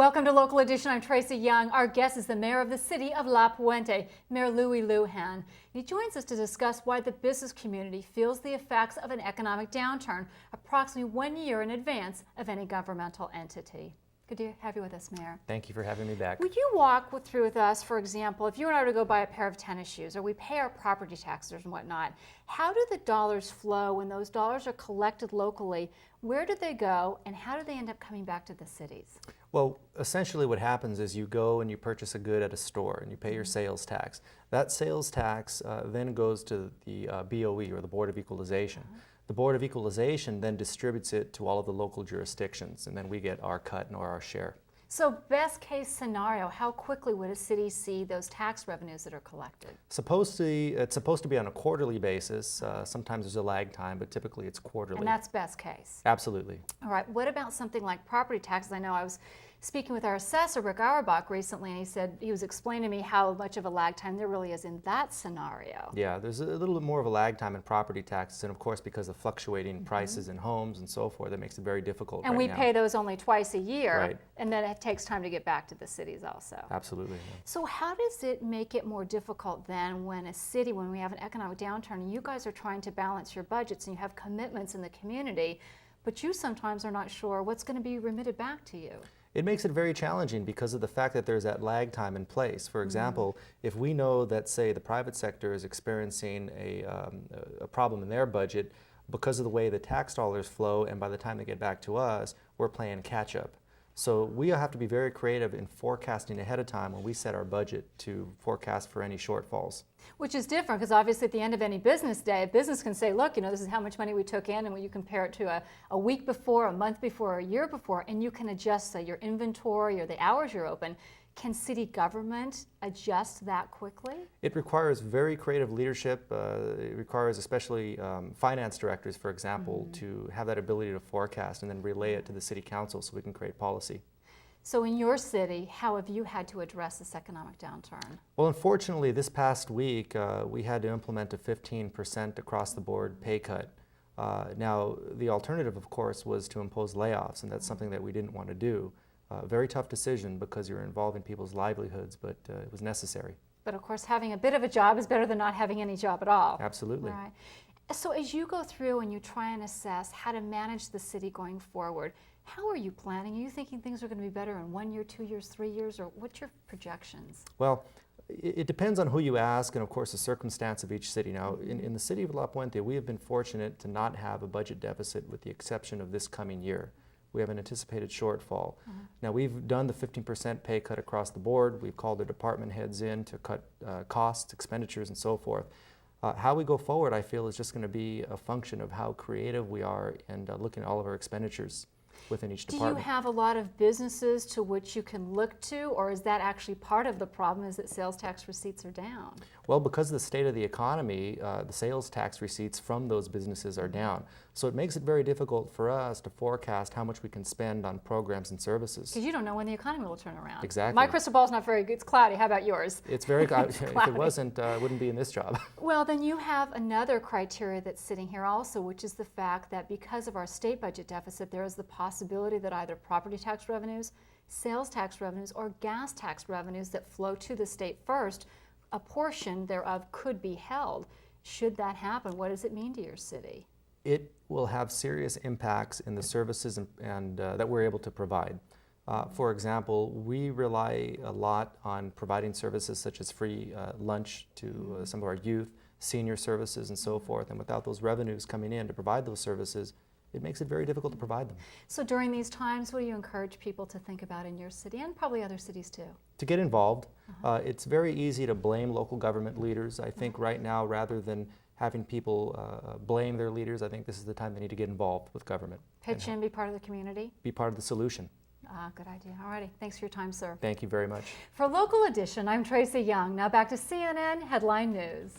Welcome to Local Edition. I'm Tracy Young. Our guest is the mayor of the city of La Puente, Mayor Louie Lujan. He joins us to discuss why the business community feels the effects of an economic downturn approximately 1 year in advance of any governmental entity. Good to have you with us, Mayor. Thank you for having me back. Would you walk through with us, for example, if you and I were to go buy a pair of tennis shoes, or we pay our property taxes and whatnot, how do the dollars flow when those dollars are collected locally? Where do they go, and how do they end up coming back to the cities? Well, essentially what happens is you go and you purchase a good at a store and you pay your sales tax. That sales tax then goes to the BOE, or the Board of Equalization. The Board of Equalization then distributes it to all of the local jurisdictions, and then we get our cut or our share. So best case scenario, how quickly would a city see those tax revenues that are collected? It's supposed to be on a quarterly basis. Sometimes there's a lag time, but typically it's quarterly. And that's best case. Absolutely. All right, what about something like property taxes? I know I was speaking with our assessor, Rick Auerbach, recently, and he said, he was explaining to me how much of a lag time there really is in that scenario. Yeah, there's a little bit more of a lag time in property taxes, and of course because of fluctuating prices in homes and so forth, that makes it very difficult And right we now. pay those only twice a year, Right. and then it takes time to get back to the cities also. Absolutely. Yeah. So how does it make it more difficult then when a city, when we have an economic downturn, and you guys are trying to balance your budgets and you have commitments in the community, but you sometimes are not sure what's going to be remitted back to you? It makes it very challenging because of the fact that there's that lag time in place. For example, if we know that, say, the private sector is experiencing a problem in their budget because of the way the tax dollars flow, and by the time they get back to us, we're playing catch up. So we have to be very creative in forecasting ahead of time when we set our budget to forecast for any shortfalls. Which is different because obviously at the end of any business day, a business can say, look, this is how much money we took in, and when you compare it to a week before, a month before, a year before, and you can adjust, say, your inventory or the hours you're open. Can city government adjust that quickly? It requires very creative leadership. It requires especially finance directors, for example, to have that ability to forecast and then relay it to the city council so we can create policy. So in your city, how have you had to address this economic downturn? Well, unfortunately, this past week, we had to implement a 15% across the board pay cut. Now, the alternative, of course, was to impose layoffs, and that's something that we didn't want to do. Very tough decision because you're involving people's livelihoods, but it was necessary. But of course, having a bit of a job is better than not having any job at all. Absolutely. Right. So as you go through and you try and assess how to manage the city going forward, how are you planning? Are you thinking things are going to be better in 1 year, 2 years, 3 years, or what's your projections? Well, it depends on who you ask and, of course, the circumstance of each city. Now, in the city of La Puente, we have been fortunate to not have a budget deficit with the exception of this coming year. We have an anticipated shortfall. Now, we've done the 15% pay cut across the board. We've called the department heads in to cut costs, expenditures, and so forth. How we go forward, I feel, is just going to be a function of how creative we are and looking at all of our expenditures within each department. Do you have a lot of businesses to which you can look to, or is that actually part of the problem, is that sales tax receipts are down? Well, because of the state of the economy, the sales tax receipts from those businesses are down. So it makes it very difficult for us to forecast how much we can spend on programs and services. Because you don't know when the economy will turn around. Exactly. My crystal ball's not very good. It's cloudy. How about yours? It's very cloudy. If it wasn't, I wouldn't be in this job. Well, then you have another criteria that's sitting here also, which is the fact that because of our state budget deficit, there is the possibility that either property tax revenues, sales tax revenues, or gas tax revenues that flow to the state first, a portion thereof could be held. Should that happen, what does it mean to your city? It will have serious impacts in the services and that we're able to provide. For example, we rely a lot on providing services such as free lunch to some of our youth, senior services, and so forth. And without those revenues coming in to provide those services, it makes it very difficult to provide them. So during these times, what do you encourage people to think about in your city, and probably other cities too? To get involved. It's very easy to blame local government leaders. I think right now, rather than having people blame their leaders, I think this is the time they need to get involved with government. Pitch in, be part of the community? Be part of the solution. Good idea. All righty. Thanks for your time, sir. Thank you very much. For Local Edition, I'm Tracy Young. Now back to CNN Headline News.